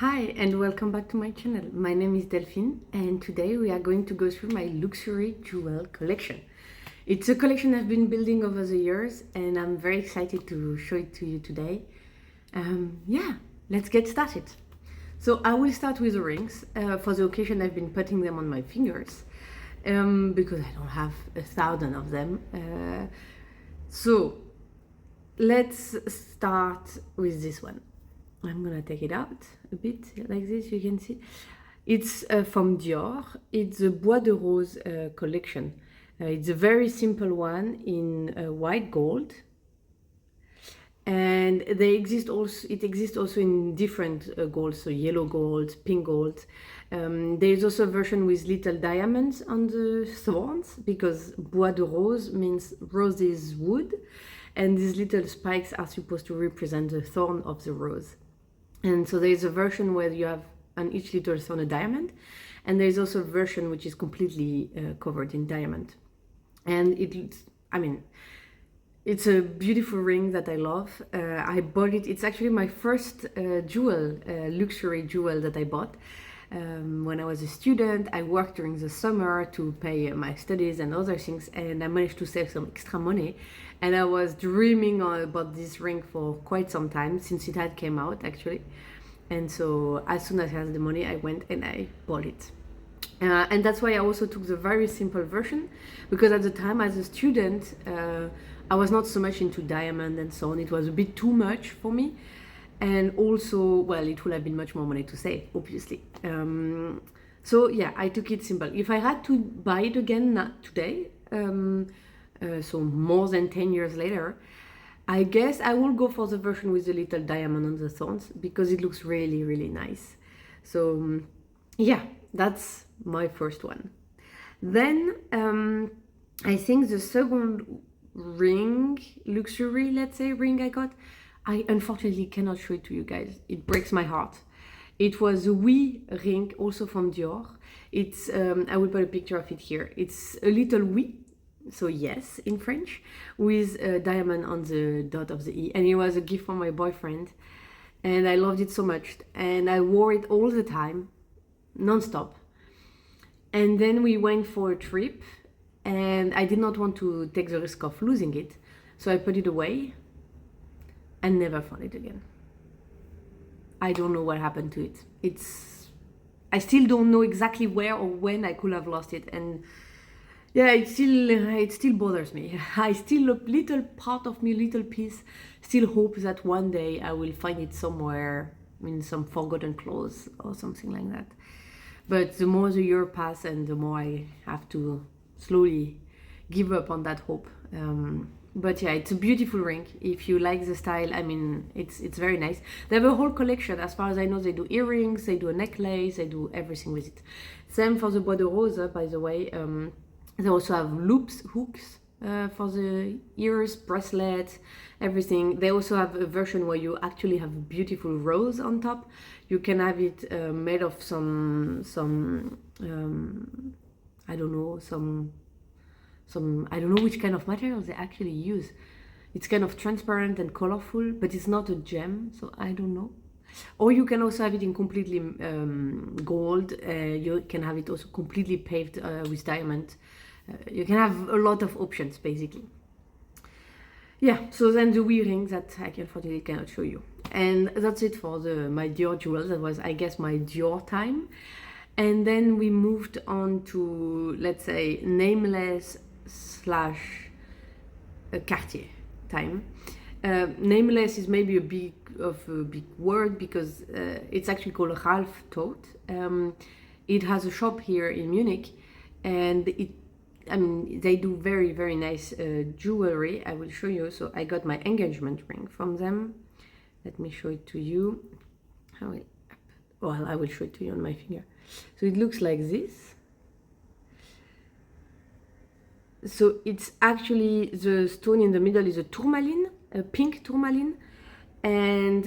Hi and welcome back to my channel. My name is Delphine and today we are going to go through my luxury jewel collection. It's a collection I've been building over the years and I'm very excited to show it to you today. Yeah, let's get started. So I will start with the rings. For the occasion I've been putting them on my fingers because I don't have 1,000 of them. So let's start with this one. I'm gonna take it out a bit like this, you can see. It's from Dior. It's the Bois de Rose collection. It's a very simple one in white gold. And it exists also in different golds, so yellow gold, pink gold. There's also a version with little diamonds on the thorns because Bois de Rose means rose is wood. And these little spikes are supposed to represent the thorn of the rose. And so there's a version where you have on each little thorn a diamond, and there's also a version which is completely covered in diamond. And it's a beautiful ring that I love. I bought it. It's actually my first luxury jewel that I bought. When I was a student, I worked during the summer to pay my studies and other things, and I managed to save some extra money. And I was dreaming about this ring for quite some time since it had came out actually. And so as soon as I had the money, I went and I bought it. And that's why I also took the very simple version, because at the time as a student, I was not so much into diamond and so on. It was a bit too much for me. And also, well, it would have been much more money to save, obviously. So yeah, I took it simple. If I had to buy it again, not today, so more than 10 years later, I guess I will go for the version with the little diamond on the thorns because it looks really, really nice. So yeah, that's my first one. Then I think the second luxury ring I got, I unfortunately cannot show it to you guys. It breaks my heart. It was a Oui ring, also from Dior. It's, I will put a picture of it here. It's a little Oui, so yes, in French, with a diamond on the dot of the E. And it was a gift from my boyfriend. And I loved it so much. And I wore it all the time, non-stop. And then we went for a trip. And I did not want to take the risk of losing it. So I put it away and never found it again. I don't know what happened to it. I still don't know exactly where or when I could have lost it. And yeah, it still bothers me. I still, a little part of me, little piece, still hope that one day I will find it somewhere in some forgotten clothes or something like that. But the more the year pass and the more I have to slowly give up on that hope. But yeah, it's a beautiful ring. If you like the style, I mean, it's very nice. They have a whole collection. As far as I know, they do earrings, they do a necklace, they do everything with it. Same for the Bois de Rose, by the way. They also have hooks for the ears, bracelets, everything. They also have a version where you actually have a beautiful rose on top. You can have it made of some I don't know which kind of material they actually use. It's kind of transparent and colorful, but it's not a gem, so I don't know. Or you can also have it in completely gold. You can have it also completely paved with diamond. You can have a lot of options, basically. Yeah, so then the wee ring that I unfortunately cannot show you. And that's it for my Dior jewels. That was, I guess, my Dior time. And then we moved on to, let's say, nameless / Cartier time. Nameless is maybe a big word because it's actually called Ralph Tote. It has a shop here in Munich, and they do very, very nice jewelry. I will show you. So I got my engagement ring from them. Let me show it to you. Well, I will show it to you on my finger. So it looks like this. So it's actually, the stone in the middle is a tourmaline, a pink tourmaline, and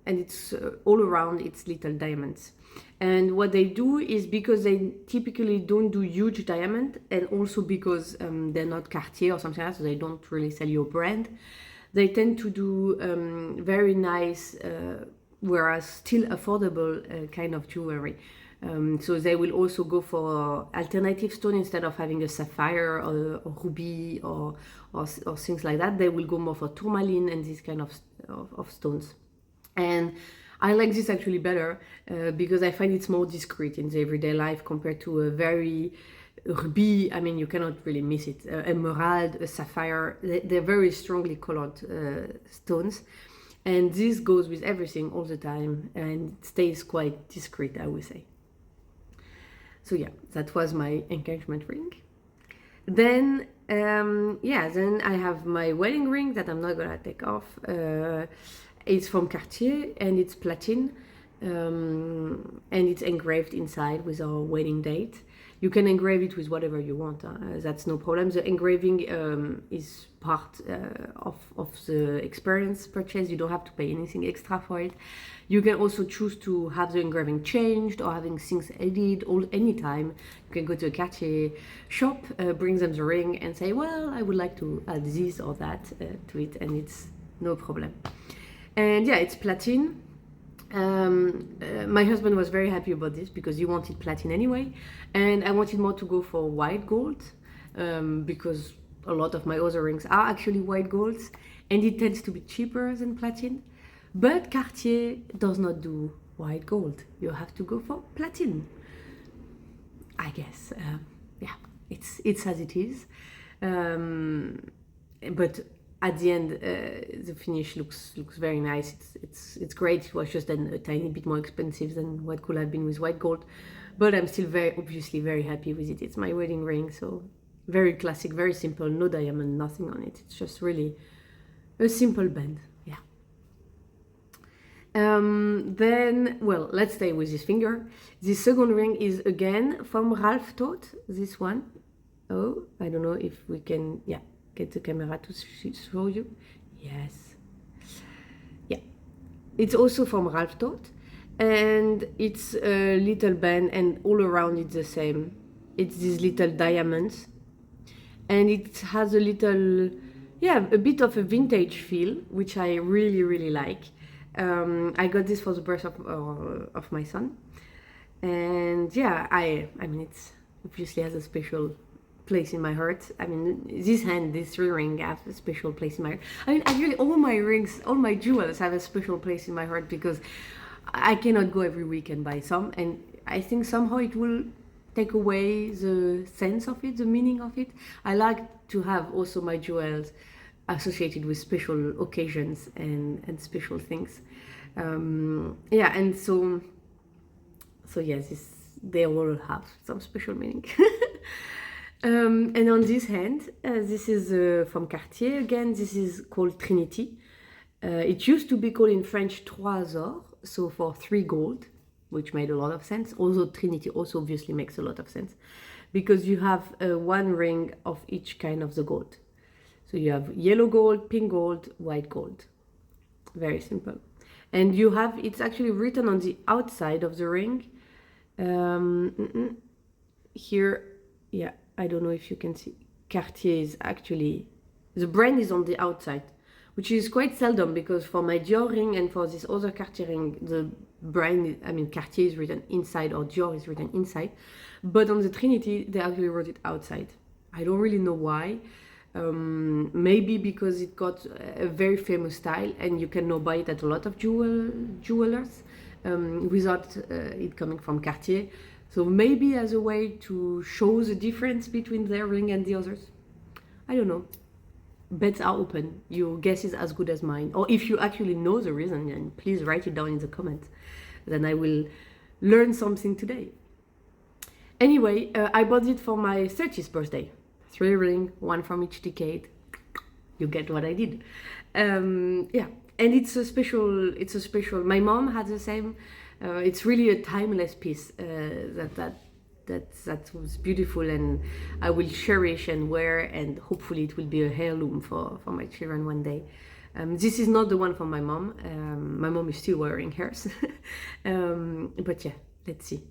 it's all around it's little diamonds. And what they do is, because they typically don't do huge diamond, and also because they're not Cartier or something else, so they don't really sell your brand, they tend to do very nice whereas still affordable kind of jewelry. So they will also go for alternative stone instead of having a sapphire or ruby or things like that. They will go more for tourmaline and this kind of stones. And I like this actually better because I find it's more discreet in the everyday life compared to a very ruby. I mean, you cannot really miss it. Emerald, a sapphire, they're very strongly colored stones. And this goes with everything all the time and stays quite discreet, I would say. So yeah, that was my engagement ring. Then, then I have my wedding ring that I'm not gonna take off. It's from Cartier and it's platinum, and it's engraved inside with our wedding date. You can engrave it with whatever you want. That's no problem. The engraving is part of the experience purchase. You don't have to pay anything extra for it. You can also choose to have the engraving changed or having things added anytime. You can go to a Cartier shop, bring them the ring and say, well, I would like to add this or that to it, and it's no problem. And yeah, it's platinum. My husband was very happy about this because he wanted platinum anyway, and I wanted more to go for white gold because a lot of my other rings are actually white golds and it tends to be cheaper than platinum. But Cartier does not do white gold. You have to go for platinum, I guess. Yeah, it's as it is. But at the end, the finish looks very nice. It's great. It was just a tiny bit more expensive than what could have been with white gold, but I'm still obviously very happy with it. It's my wedding ring, so very classic, very simple, no diamond, nothing on it. It's just really a simple band. Yeah. Then, well, let's stay with this finger. This second ring is again from Ralph Toth. This one. Oh, I don't know if we can. Yeah. Get the camera to show you. Yes. Yeah. It's also from Ralph Toth, and it's a little band, and all around it's the same. It's these little diamonds, and it has a little, a bit of a vintage feel, which I really like. I got this for the birth of my son, and yeah, I mean, it's obviously has a special place in my heart. I mean, this ring have a special place in my heart. I mean, actually all my rings, all my jewels have a special place in my heart because I cannot go every week and buy some, and I think somehow it will take away the sense of it, the meaning of it. I like to have also my jewels associated with special occasions and special things. And so yes, they all have some special meaning. And on this hand, this is from Cartier again. This is called Trinity. It used to be called in French Trois Or, so for 3 gold, which made a lot of sense. Although Trinity also obviously makes a lot of sense because you have 1 ring of each kind of the gold. So you have yellow gold, pink gold, white gold. Very simple. And you have, it's actually written on the outside of the ring. Here, yeah. I don't know if you can see, Cartier is actually, the brand is on the outside, which is quite seldom because for my Dior ring and for this other Cartier ring, the brand, Cartier is written inside or Dior is written inside. But on the Trinity, they actually wrote it outside. I don't really know why. Maybe because it got a very famous style and you can now buy it at a lot of jewelers without it coming from Cartier. So maybe as a way to show the difference between their ring and the others. I don't know. Bets are open. Your guess is as good as mine. Or if you actually know the reason, then please write it down in the comments. Then I will learn something today. Anyway, I bought it for my 30th birthday. 3 rings, 1 from each decade. You get what I did. And it's a special, my mom had the same. It's really a timeless piece that was beautiful, and I will cherish and wear, and hopefully it will be a heirloom for my children one day. This is not the one from my mom. My mom is still wearing hers. But yeah, let's see.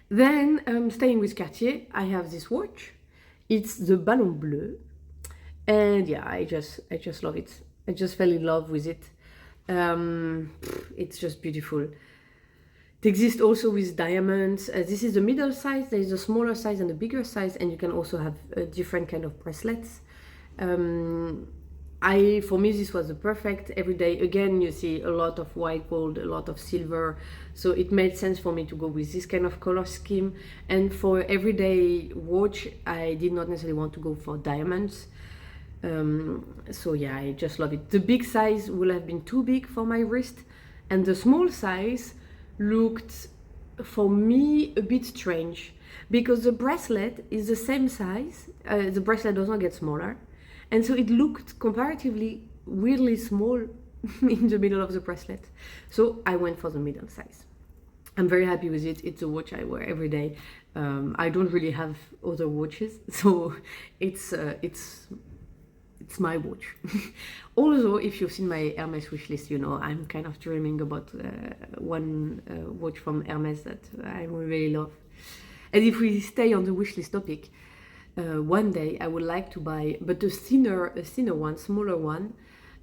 Then staying with Cartier, I have this watch. It's the Ballon Bleu, and yeah, I just love it. I just fell in love with it. It's just beautiful. It exists also with diamonds. This is the middle size. There is a smaller size and a bigger size, and you can also have different kind of bracelets. For me, this was the perfect everyday. Again, you see a lot of white gold, a lot of silver, so it made sense for me to go with this kind of color scheme. And for everyday watch, I did not necessarily want to go for diamonds. So yeah, I just love it. The big size will have been too big for my wrist, and the small size looked for me a bit strange because the bracelet is the same size. The bracelet does not get smaller, and so it looked comparatively weirdly small in the middle of the bracelet. So I went for the middle size. I'm very happy with it. It's a watch I wear every day. I don't really have other watches, so it's my watch. Also, if you've seen my Hermès wish list, you know I'm kind of dreaming about one watch from Hermès that I really love. And if we stay on the wish list topic, one day I would like to buy, but a thinner one, smaller one.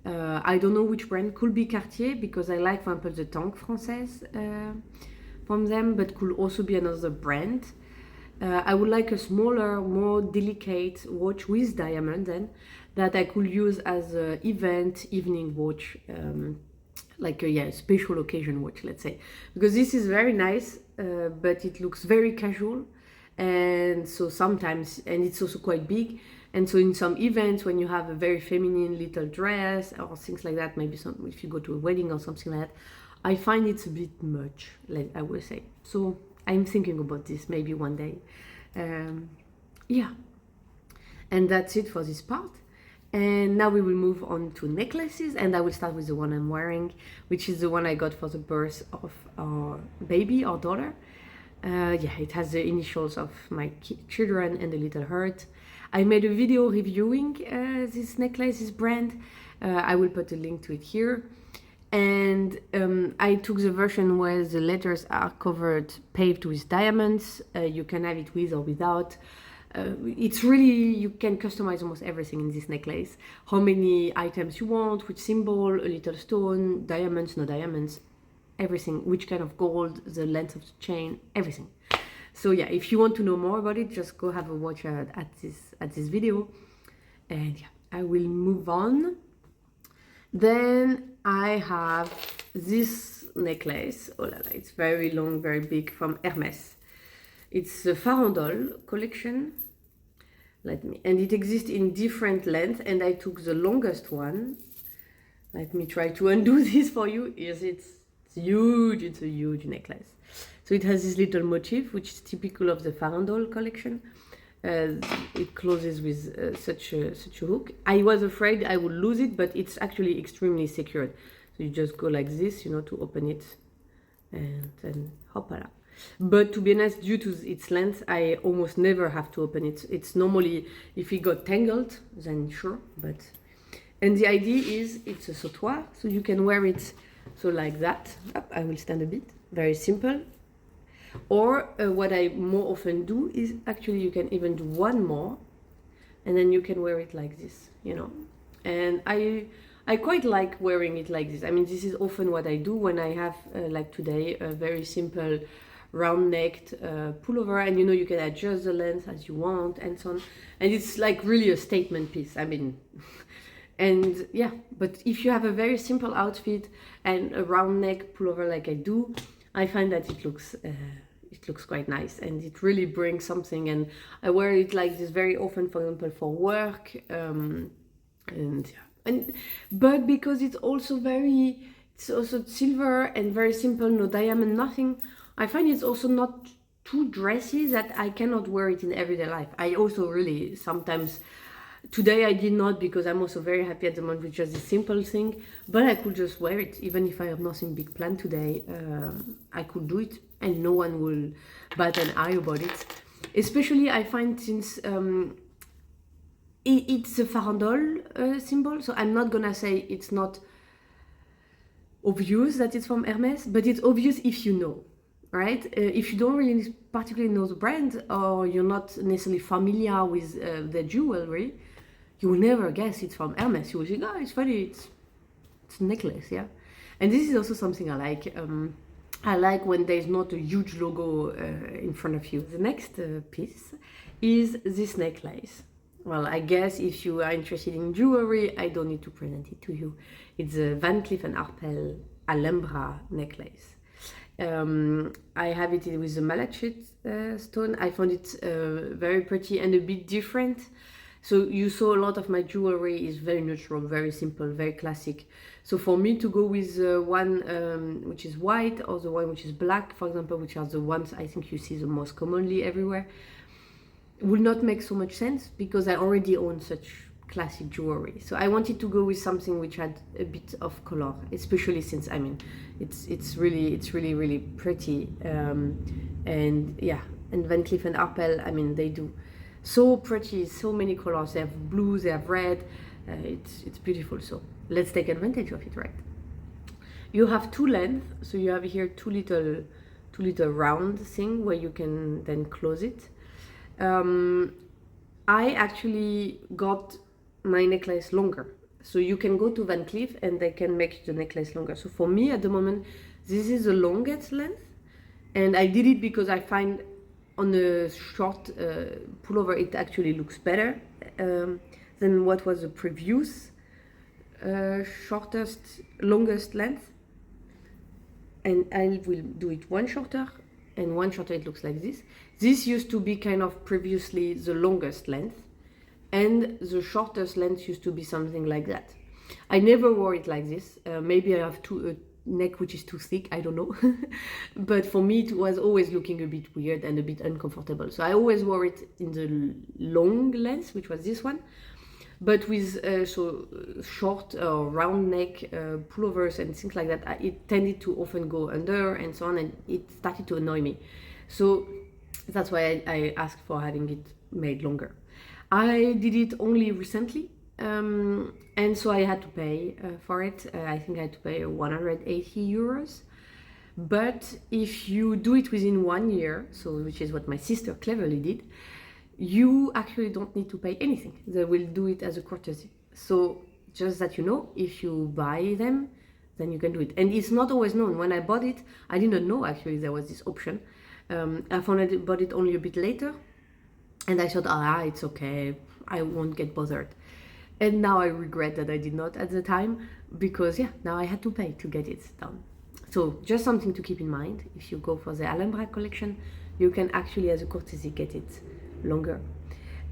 I don't know which brand. Could be Cartier, because I like, for example, the Tank Française from them, but could also be another brand. I would like a smaller, more delicate watch with diamond then, that I could use as an event evening watch, like a special occasion watch, let's say. Because this is very nice, but it looks very casual, and so sometimes, and it's also quite big, and so in some events when you have a very feminine little dress or things like that, maybe some, if you go to a wedding or something like that, I find it's a bit much, like I would say. So I'm thinking about this maybe one day. Yeah, and that's it for this part. And now we will move on to necklaces, and I will start with the one I'm wearing, which is the one I got for the birth of our baby, our daughter. It has the initials of my children and a little heart. I made a video reviewing this necklace, this brand. I will put a link to it here. And I took the version where the letters are covered, paved with diamonds. You can have it with or without. It's really, you can customize almost everything in this necklace. How many items you want, which symbol, a little stone, diamonds, no diamonds, everything, which kind of gold, the length of the chain, everything. So yeah, if you want to know more about it, just go have a watch at this video. And yeah, I will move on. Then I have this necklace. Oh la la, it's very long, very big, from Hermès. It's the Farandole collection. And it exists in different lengths, and I took the longest one. Let me try to undo this for you. Yes, it's huge. It's a huge necklace. So it has this little motif, which is typical of the Farandole collection. It closes with such a hook. I was afraid I would lose it, but it's actually extremely secured. So you just go like this, you know, to open it, and then hopala. But to be honest, due to its length, I almost never have to open it. It's normally, if it got tangled, then sure, but... And the idea is, it's a sautoir, so you can wear it so like that. Up, I will stand a bit, very simple. Or what I more often do is, actually you can even do one more, and then you can wear it like this, you know. And I quite like wearing it like this. I mean, this is often what I do when I have, like today, a very simple round-necked pullover, and you know, you can adjust the length as you want and so on, and it's like really a statement piece. I mean, and yeah, but if you have a very simple outfit and a round neck pullover like I do, I find that it looks quite nice, and it really brings something. And I wear it like this very often, for example, for work, but because it's also silver and very simple, no diamond, nothing, I find it's also not too dressy that I cannot wear it in everyday life. I also really sometimes, today I did not, because I'm also very happy at the moment with just a simple thing, but I could just wear it even if I have nothing big planned today. I could do it and no one will bat an eye about it. Especially I find, since it's a Farandole symbol, so I'm not gonna say it's not obvious that it's from Hermès, but it's obvious if you know, right? If you don't really particularly know the brand, or you're not necessarily familiar with the jewelry, you will never guess it's from Hermès. You will think, oh, it's funny, it's a necklace, yeah? And this is also something I like. I like when there's not a huge logo in front of you. The next piece is this necklace. Well, I guess if you are interested in jewelry, I don't need to present it to you. It's a Van Cleef & Arpels Alhambra necklace. I have it with a malachite stone. I found it very pretty and a bit different. So you saw a lot of my jewelry is very neutral, very simple, very classic. So for me to go with one which is white or the one which is black, for example, which are the ones I think you see the most commonly everywhere, would not make so much sense because I already own such classic jewelry. So I wanted to go with something which had a bit of color, especially since, I mean, it's really pretty. And yeah, and Van Cleef & Arpels, I mean, they do so pretty, so many colors. They have blue, they have red. It's beautiful. So let's take advantage of it, right? You have two lengths, so you have here two little round thing where you can then close it. I actually got my necklace longer, so you can go to Van Cleef and they can make the necklace longer. So for me at the moment, this is the longest length, and I did it because I find on the short pullover it actually looks better than what was the previous longest length. And I will do it one shorter and one shorter. It looks like this. This used to be kind of previously the longest length, and the shortest length used to be something like that. I never wore it like this. Maybe I have a neck which is too thick, I don't know. But for me it was always looking a bit weird and a bit uncomfortable. So I always wore it in the long length, which was this one. But with short or round neck pullovers and things like that, it tended to often go under and so on, and it started to annoy me. So that's why I asked for having it made longer. I did it only recently, and so I had to pay for it. I think I had to pay 180 euros. But if you do it within 1 year, so which is what my sister cleverly did, you actually don't need to pay anything. They will do it as a courtesy. So just that you know, if you buy them, then you can do it. And it's not always known. When I bought it, I didn't know actually there was this option. I found I bought it only a bit later, and I thought, it's okay, I won't get bothered. And now I regret that I did not at the time, because yeah, now I had to pay to get it done. So just something to keep in mind. If you go for the Alhambra collection, you can actually as a courtesy get it longer.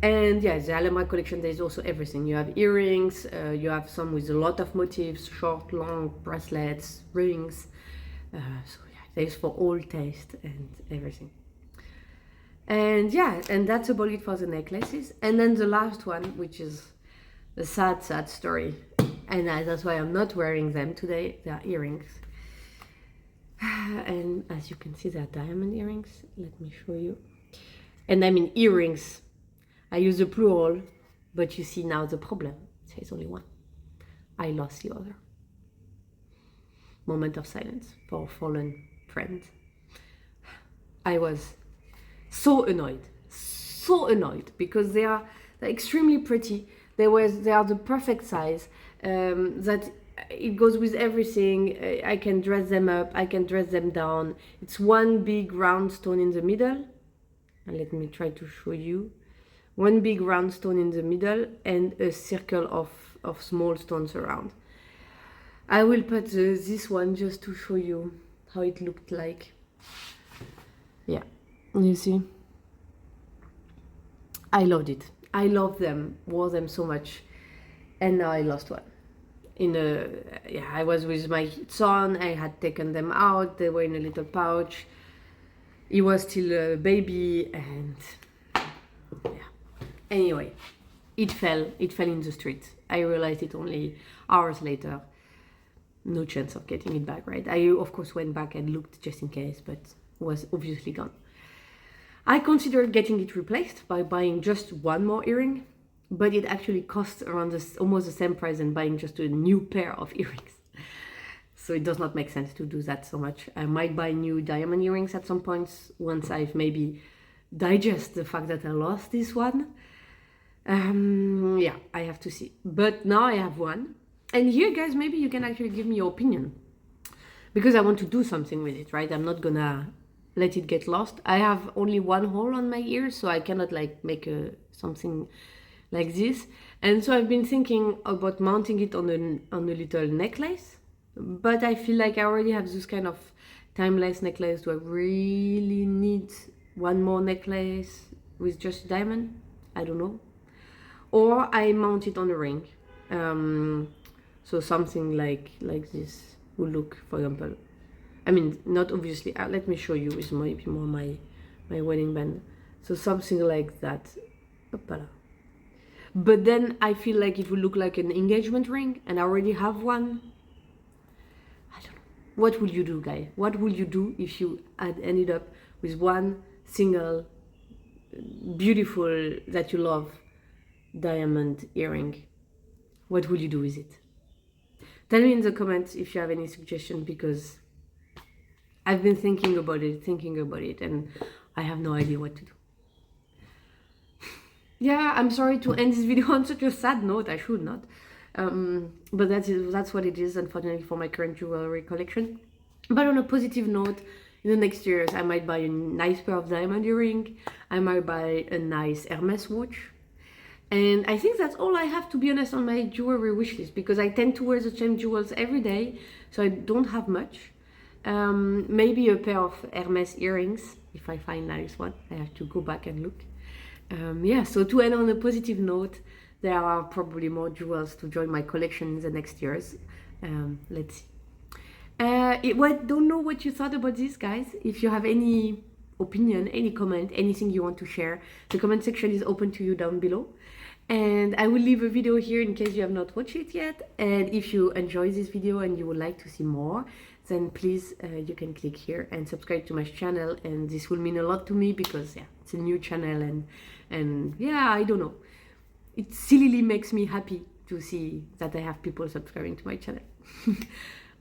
And yeah, the Alhambra collection, there's also everything. You have earrings, you have some with a lot of motifs, short, long, bracelets, rings. So yeah, there's for all taste and everything. And yeah, and that's about it for the necklaces. And then the last one, which is a sad story, and that's why I'm not wearing them today. They are earrings. And as you can see, they are diamond earrings. Let me show you. And I mean earrings, I use the plural, but you see now the problem. There's only one. I lost the other. Moment of silence for a fallen friend. I was so annoyed because they're extremely pretty. They are the perfect size. That it goes with everything. I can dress them up, I can dress them down. It's one big round stone in the middle. And let me try to show you. One big round stone in the middle and a circle of small stones around. I will put this one just to show you how it looked like. Yeah, you see? I loved it. I loved them, wore them so much. And now I lost one. I was with my son, I had taken them out, they were in a little pouch. He was still a baby, and yeah. Anyway, it fell in the street. I realized it only hours later. No chance of getting it back, right? I of course went back and looked just in case, but was obviously gone. I considered getting it replaced by buying just one more earring, but it actually costs around almost the same price than buying just a new pair of earrings. So it does not make sense to do that so much. I might buy new diamond earrings at some points once I've maybe digest the fact that I lost this one. Yeah, I have to see. But now I have one. And here, guys, maybe you can actually give me your opinion. because I want to do something with it, right? I'm not gonna let it get lost. I have only one hole on my ear, so I cannot like make something like this. And so I've been thinking about mounting it on a little necklace, but I feel like I already have this kind of timeless necklace. Do I really need one more necklace with just diamond? I don't know. Or I mount it on a ring. So something like this would look, for example. I mean, not obviously. Let me show you with maybe more my wedding band. So something like that. Opala. But then I feel like it will look like an engagement ring, and I already have one. I don't know. What would you do, guys? What would you do if you had ended up with one single beautiful, that you love, diamond earring? What would you do with it? Tell me in the comments if you have any suggestions, because I've been thinking about it, and I have no idea what to do. Yeah, I'm sorry to end this video on such a sad note. I should not. But that's what it is, unfortunately, for my current jewelry collection. But on a positive note, in the next years, I might buy a nice pair of diamond earring. I might buy a nice Hermès watch. And I think that's all I have, to be honest, on my jewelry wish list, because I tend to wear the same jewels every day, so I don't have much. Maybe a pair of Hermès earrings, if I find nice one. I have to go back and look. Yeah, so to end on a positive note, there are probably more jewels to join my collection in the next years. Let's see. Don't know what you thought about this, guys. If you have any opinion, any comment, anything you want to share, the comment section is open to you down below. And I will leave a video here in case you have not watched it yet. And if you enjoy this video and you would like to see more, then please you can click here and subscribe to my channel, and this will mean a lot to me, because yeah, it's a new channel, and yeah, I don't know, it sillily makes me happy to see that I have people subscribing to my channel.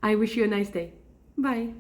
I wish you a nice day. Bye.